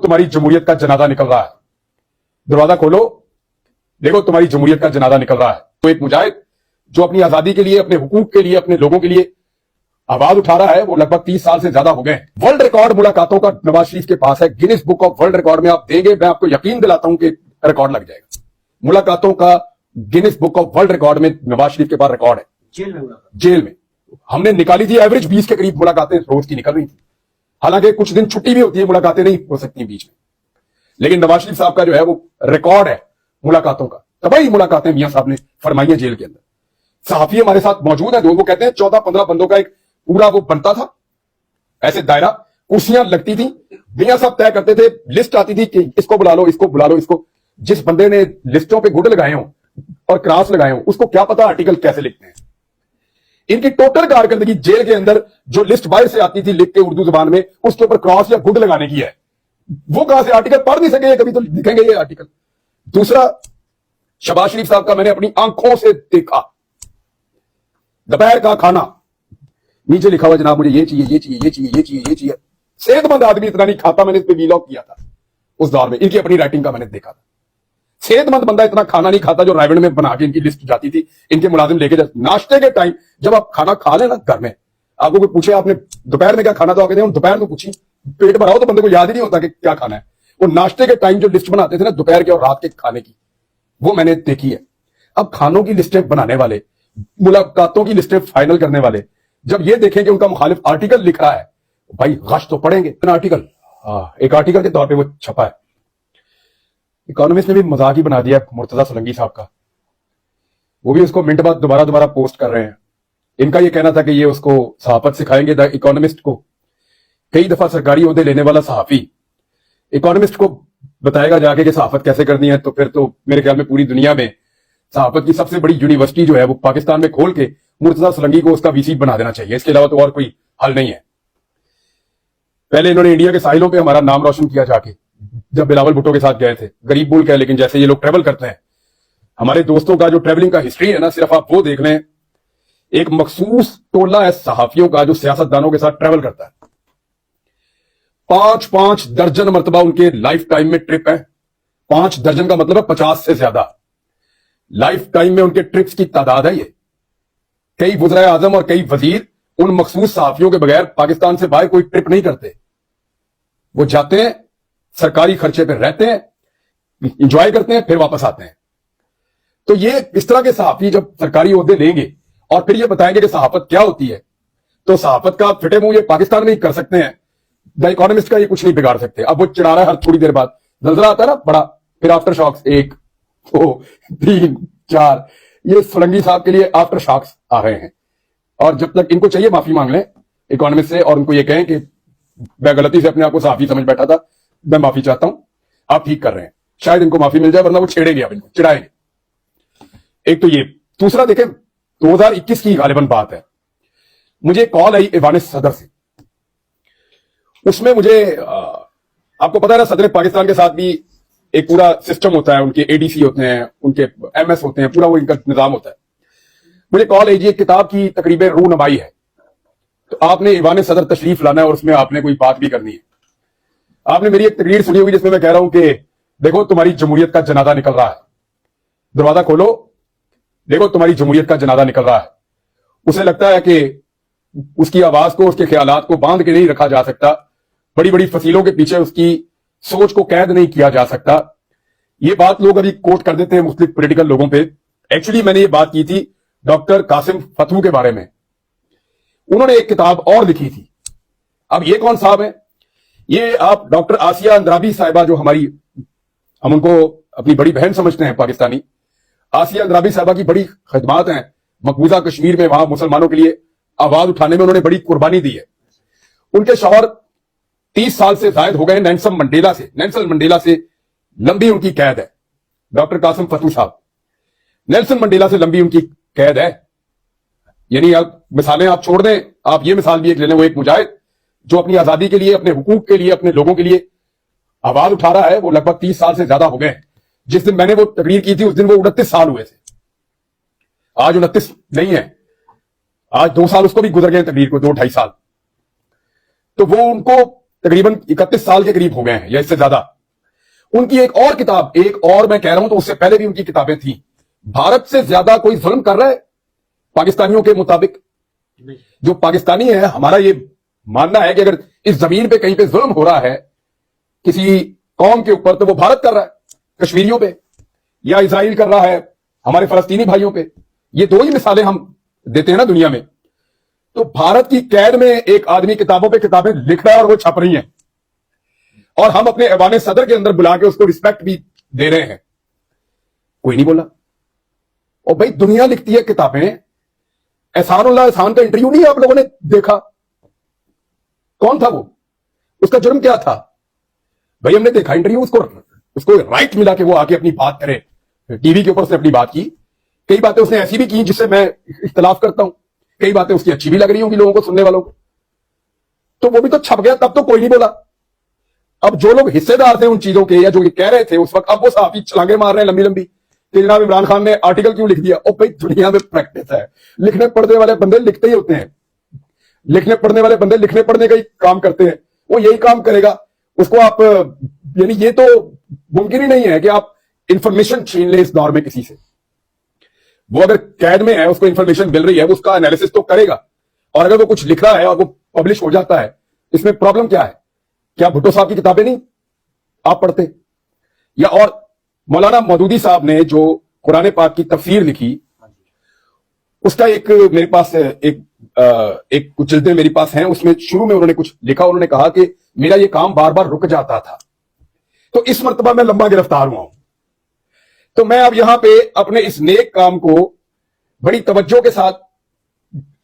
तुम्हारी जमहूरियत का जनाजा निकल रहा है, दरवाजा खोलो, देखो तुम्हारी जमहूरियत का जनाजा निकल रहा है। तो एक मुजाहिद जो अपनी आजादी के लिए, अपने हुकूक के लिए, अपने लोगों के लिए आवाज उठा रहा है, वो लगभग 30 साल से ज्यादा हो गए। वर्ल्ड रिकॉर्ड मुलाकातों का नवाज शरीफ के पास है, Guinness book of world record में आप देंगे, मैं आपको यकीन दिलाता हूं कि रिकॉर्ड लग जाएगा। मुलाकातों का Guinness book of world record में नवाज शरीफ के पास रिकॉर्ड है। जेल में हमने निकाली थी एवरेज 20 के करीब मुलाकातें रोज की निकल रही थी। हालांकि कुछ दिन छुट्टी भी होती है, मुलाकातें नहीं हो सकती बीच में, लेकिन नवाज शरीफ साहब का जो है वो रिकॉर्ड है मुलाकातों का। तबाही मुलाकातें मियां साहब ने फरमाई है जेल के अंदर। सहाफी हमारे साथ मौजूद है, वो कहते हैं 14-15 बंदों का एक पूरा वो बनता था ऐसे दायरा, कुर्सियां लगती थी, मियां साहब तय करते थे, लिस्ट आती थी कि इसको बुला लो, इसको बुला लो, इसको। जिस बंदे ने लिस्टों पे गुड लगाए हों और क्रॉस लगाए हों, उसको क्या पता आर्टिकल कैसे लिखते हैं। इनकी टोटल कारकर्दगी जेल के अंदर जो लिस्ट बाहर से आती थी लिख के उर्दू जुबान में, उसके ऊपर क्रॉस या गुड लगाने की है। वो कहां से आर्टिकल पढ़ नहीं सके, कभी तो लिखेंगे ये आर्टिकल। दूसरा, शहबाज शरीफ साहब का मैंने अपनी आंखों से देखा, दोपहर का खाना नीचे लिखा हुआ जनाब मुझे ये चाहिए, ये चाहिए, ये चाहिए, ये चाहिए, ये चाहिए। सेहतमंद आदमी इतना नहीं खाता, मैंने इस पे वीलॉग किया था उस दौर में, इनकी अपनी राइटिंग का मैंने देखा था। सेहतमंद बंदा इतना खाना नहीं खाता जो रायगढ़ में बना के इनकी लिस्ट जाती थी, इनके मुलाजिम लेके जाते। नाश्ते के टाइम जब आप खाना खा लेना घर में, आपको कोई पूछे आपने दोपहर में क्या खाना, तो आके दोपहर को पूछी, पेट भराओ तो बंदे को याद ही नहीं होता कि क्या खाना है। वो नाश्ते के टाइम जो लिस्ट बनाते थे ना दोपहर के और रात के खाने की, वो मैंने देखी है। अब खानों की लिस्टें बनाने वाले, मुलाकातों की लिस्टें फाइनल करने वाले जब ये देखें कि उनका मुखालिफ आर्टिकल लिख रहा है, भाई गश तो पढ़ेंगे। आर्टिकल एक आर्टिकल के तौर पे वो छपा है। इकोनॉमिस्ट ने भी मजाक ही बना दिया मुर्तजा सोलंकी साहब का, वो भी उसको मिनट बाद दोबारा पोस्ट कर रहे हैं। इनका ये कहना था कि ये उसको सहाफत सिखाएंगे। द इकोनॉमिस्ट को कई दफा सरकारी ओहदे लेने वाला सहाफी इकोनॉमिस्ट को बताएगा जाके कि सहाफत कैसे करनी है, तो फिर तो मेरे ख्याल में पूरी दुनिया में सहाफत की सबसे बड़ी यूनिवर्सिटी जो है वो पाकिस्तान में खोल के मुर्तजा सोलंकी को उसका वीसी बना देना चाहिए। इसके अलावा तो और कोई हल नहीं है। पहले इन्होंने इंडिया के साहिलों पे हमारा नाम रोशन किया जाके, जब बिलावल भुट्टो के साथ गए थे। गरीब मुल्क है, लेकिन जैसे ये लोग ट्रेवल करते हैं, हमारे दोस्तों का जो ट्रेवलिंग का हिस्ट्री है ना, सिर्फ आप वो देख लें। एक मखसूस टोला है सहाफियों का जो सियासतदानों के साथ ट्रेवल करता है। 5-5 दर्जन मरतबा उनके लाइफ टाइम में ट्रिप है। 5 दर्जन का मतलब है 50 से ज्यादा लाइफ टाइम में उनके ट्रिप्स की तादाद है ये। कई वज़ीर आज़म और कई वजीर उन मखसूस सहाफियों के बगैर पाकिस्तान से बाहर कोई ट्रिप नहीं करते। वो जाते हैं, सरकारी खर्चे पे रहते हैं, इंजॉय करते हैं, फिर वापस आते हैं। तो ये इस तरह के सहाफी जब सरकारी ओहदे लेंगे और फिर ये बताएंगे कि सहाफत क्या होती है, तो सहाफत का फिटे मुंह ये पाकिस्तान में ही कर सकते हैं। द इकोनॉमिस्ट का ये कुछ नहीं बिगाड़ सकते। अब वो चिढ़ा रहा है, हर थोड़ी देर बाद जलजला आता है ना बड़ा, फिर आफ्टर शॉक्स 1, 2, 3, 4, ये सोलंकी साहब के लिए आफ्टर शॉक्स आ रहे हैं। और जब तक इनको चाहिए माफी मांग लें इकोनॉमिस्ट से, और उनको ये कहें कि मैं गलती से अपने आप को सहाफी समझ बैठा था, मैं माफी चाहता हूं, आप ठीक कर रहे हैं, शायद इनको माफी मिल जाए, वरना वो छेड़ेंगे, अब इनको चिढ़ाएंगे। एक तो ये। दूसरा देखें, 2021 की गालिबन बात है, मुझे कॉल आई ईवान सदर से। उसमें मुझे आपको पता है ना, सदर पाकिस्तान के साथ भी एक पूरा सिस्टम होता है, उनके एडीसी होते हैं, उनके एमएस होते हैं, पूरा वो इनका निजाम होता है। मुझे कॉल आई जी, एक किताब की तकरीब रूनमाई है, तो आपने ईवान सदर तशरीफ लाना है और उसमें आपने कोई बात भी करनी है। आपने मेरी एक तकरीर सुनी होगी जिसमें मैं कह रहा हूं कि देखो तुम्हारी जमहूरियत का जनाजा निकल रहा है, दरवाजा खोलो, देखो तुम्हारी जमहूरियत का जनाजा निकल रहा है। उसे लगता है कि उसकी आवाज को, उसके ख्यालात को बांध के नहीं रखा जा सकता, बड़ी बड़ी फसीलों के पीछे उसकी सोच को कैद नहीं किया जा सकता। ये बात लोग अभी कोट कर देते हैं मुख्तलिफ पॉलिटिकल लोगों पे। एक्चुअली मैंने ये बात की थी डॉक्टर कासिम फतू के बारे में। उन्होंने एक किताब और लिखी थी। अब ये कौन साहब है? ये आप डॉक्टर आसिया अंद्राबी साहिबा, जो हमारी, हम उनको अपनी बड़ी बहन समझते हैं पाकिस्तानी, आसिया अंद्राबी साहिबा की बड़ी खिदमत हैं मकबूजा कश्मीर में। वहां मुसलमानों के लिए आवाज उठाने में उन्होंने बड़ी कुर्बानी दी है। उनके शौहर 30 साल से जायद हो गए नेल्सन मंडेला से लंबी उनकी कैद है। डॉक्टर कासिम फतू साहब, नेल्सन मंडेला से लंबी उनकी कैद है। यानी आप मिसालें आप छोड़ दें, आप ये मिसाल भी एक ले लें, वो एक मुजाहिद जो अपनी आजादी के लिए, अपने हुकूक के लिए, अपने लोगों के लिए आवाज उठा रहा है, वो लगभग 30 साल से ज्यादा हो गए। जिस दिन मैंने वो तकरीर की थी उस दिन वो 29 साल हुए थे। आज 29 नहीं है, आज 2 साल उसको भी गुजर गए तकरीर को, 2-2.5 साल। तो वो उनको तकरीबन 31 साल के करीब हो गए हैं या इससे ज्यादा। उनकी एक और किताब, एक और मैं कह रहा हूं तो उससे पहले भी उनकी किताबें थी, भारत से ज्यादा कोई जुल्म कर रहा है पाकिस्तानियों के मुताबिक? जो पाकिस्तानी है, हमारा ये मानना है कि अगर इस जमीन पे कहीं पे जुल्म हो रहा है किसी कौम के ऊपर, तो वो भारत कर रहा है कश्मीरियों पे, या इजराइल कर रहा है हमारे फलस्तीनी भाइयों पे। ये दो ही मिसालें हम देते हैं ना दुनिया में। तो भारत की कैद में एक आदमी किताबों पे किताबें लिख रहा है और वो छप रही हैं, और हम अपने ऐवान सदर के अंदर बुला के उसको रिस्पेक्ट भी दे रहे हैं, कोई नहीं बोला। और भाई दुनिया लिखती है किताबें। एहसानुल्लाह एहसान का इंटरव्यू नहीं आप लोगों ने देखा? कौन था वो? उसका जुर्म क्या था? भाई हमने देखा इंटरव्यू, उसको राइट मिला कि वो आके अपनी बात करे, टीवी के ऊपर उसने अपनी बात की। कई बातें उसने ऐसी भी की जिससे मैं इख्तलाफ करता हूं, कई बातें उसकी अच्छी भी लग रही होंगी लोगों को, सुनने वालों को, तो वो भी तो छप गया, तब तो कोई नहीं बोला। अब जो लोग हिस्सेदार थे उन चीजों के, या जो ये कह रहे थे उस वक्त, अब वो साफी छलांगे मार रहे हैं लंबी लंबी कि जनाब इमरान खान ने आर्टिकल क्यों लिख दिया। और भाई दुनिया में प्रैक्टिस है, लिखने पढ़ने वाले बंदे लिखते ही होते हैं, लिखने पढ़ने वाले बंदे लिखने पढ़ने का ही काम करते हैं, वो यही काम करेगा। उसको आप, यानी ये तो मुमकिन ही नहीं है कि आप इंफॉर्मेशन छीन ले इस दौर में किसी से। वो अगर कैद में है, उसको इंफॉर्मेशन मिल रही है, वो उसका एनालिसिस तो करेगा, और अगर वो कुछ लिख रहा है और वो पब्लिश हो जाता है, इसमें प्रॉब्लम क्या है? क्या भुट्टो साहब की किताबें नहीं आप पढ़ते? या और मौलाना मौदूदी साहब ने जो कुरान पाक की तफसीर लिखी, उसका एक मेरे पास एक कुछ जिल्दें मेरे पास हैं, उसमें शुरू में उन्होंने कुछ लिखा। उन्होंने कहा कि मेरा ये काम बार बार रुक जाता था, तो इस मर्तबा मैं लंबा गिरफ्तार हुआ हूं, तो मैं अब यहां पे अपने इस नेक काम को बड़ी तवज्जो के साथ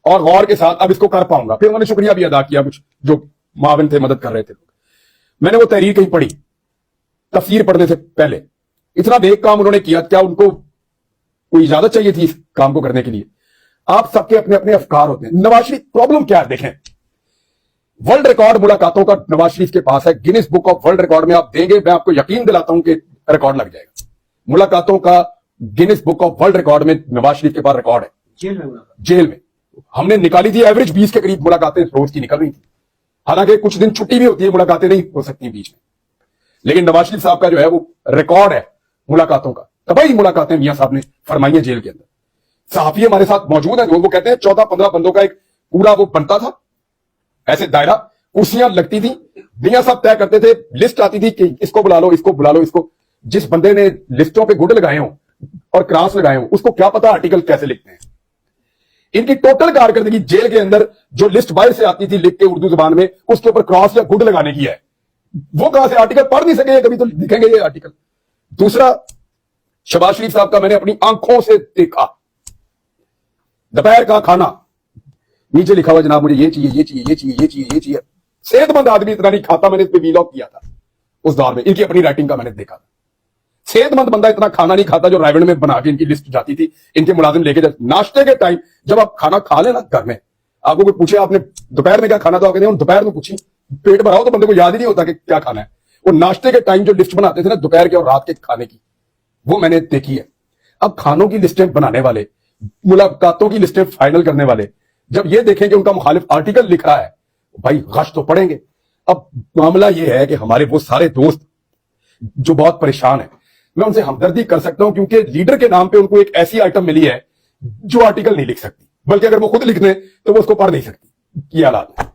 और गौर के साथ अब इसको कर पाऊंगा। फिर उन्होंने शुक्रिया भी अदा किया, कुछ जो माविन थे, मदद कर रहे थे लोग। मैंने वो तहरीर कहीं पढ़ी तफसीर पढ़ने से पहले, इतना नेक काम उन्होंने किया, क्या उनको कोई इजाजत चाहिए थी इस काम को करने के लिए? आप सबके अपने अपने अफकार होते हैं। नवाज शरीफ, प्रॉब्लम क्या है देखें, वर्ल्ड रिकॉर्ड मुलाकातों का नवाज शरीफ के पास है, Guinness book of world record में आप देंगे, मैं आपको यकीन दिलाता हूं कि रिकॉर्ड लग जाएगा। मुलाकातों का Guinness book of world record में नवाज शरीफ के पास रिकॉर्ड है। जेल में हमने निकाली थी एवरेज 20 के करीब मुलाकातें रोज की निकल रही थी, हालांकि कुछ दिन छुट्टी भी होती है, मुलाकातें नहीं हो सकती बीच में, लेकिन नवाज शरीफ साहब का जो है वो रिकॉर्ड है मुलाकातों का। तबाही मुलाकातें मियां साहब ने फरमाई है जेल के अंदर। सहाफी हमारे साथ मौजूद है, वो कहते हैं 14-15 बंदों का एक पूरा वो बनता था ऐसे दायरा, कुर्सियां लगती थी, मियां साहब तय करते थे, लिस्ट आती थी कि इसको बुला लो, इसको बुला लो, इसको। जिस बंदे ने लिस्टों पे गुड लगाए हों और क्रॉस लगाए हों, उसको क्या पता आर्टिकल कैसे लिखते हैं। इनकी टोटल कारकर्दगी जेल के अंदर जो लिस्ट बाहर से आती थी लिख के उर्दू जुबान में, उसके ऊपर क्रॉस या गुड लगाने की है। वो कहां से आर्टिकल पढ़ नहीं सके, कभी तो लिखेंगे ये आर्टिकल। दूसरा, शहबाज शरीफ साहब का मैंने अपनी आंखों से देखा, दोपहर का खाना नीचे लिखा हुआ जनाब मुझे ये चाहिए, ये चाहिए, ये चाहिए, ये चाहिए, ये चाहिए। सेहतमंद आदमी इतना नहीं खाता, मैंने इस पे वीलॉग किया था उस दौर में, इनकी अपनी राइटिंग का मैंने देखा था। सेहतमंद बंदा इतना खाना नहीं खाता जो रायगढ़ में बना के इनकी लिस्ट जाती थी, इनके मुलाजिम लेके जाते। नाश्ते के टाइम जब आप खाना खा लेना घर में, आपको कोई पूछे आपने दोपहर में क्या खाना, तो आप कहते हैं दोपहर में पूछी, पेट भरा हो तो बंदे को याद ही नहीं होता कि क्या खाना है। वो नाश्ते के टाइम जो लिस्ट बनाते थे ना दोपहर के और रात के खाने की, वो मैंने देखी है। अब खानों की लिस्टें बनाने वाले, मुलाकातों की लिस्टें फाइनल करने वाले जब ये देखें कि उनका मुखालिफ आर्टिकल लिख रहा है, भाई गश तो पड़ेंगे। अब मामला ये है कि हमारे वो सारे दोस्त जो बहुत परेशान है, मैं उनसे हमदर्दी कर सकता हूं, क्योंकि लीडर के नाम पे उनको एक ऐसी आइटम मिली है जो आर्टिकल नहीं लिख सकती, बल्कि अगर वो खुद लिख दें तो वो उसको पढ़ नहीं सकती। ये हालात है।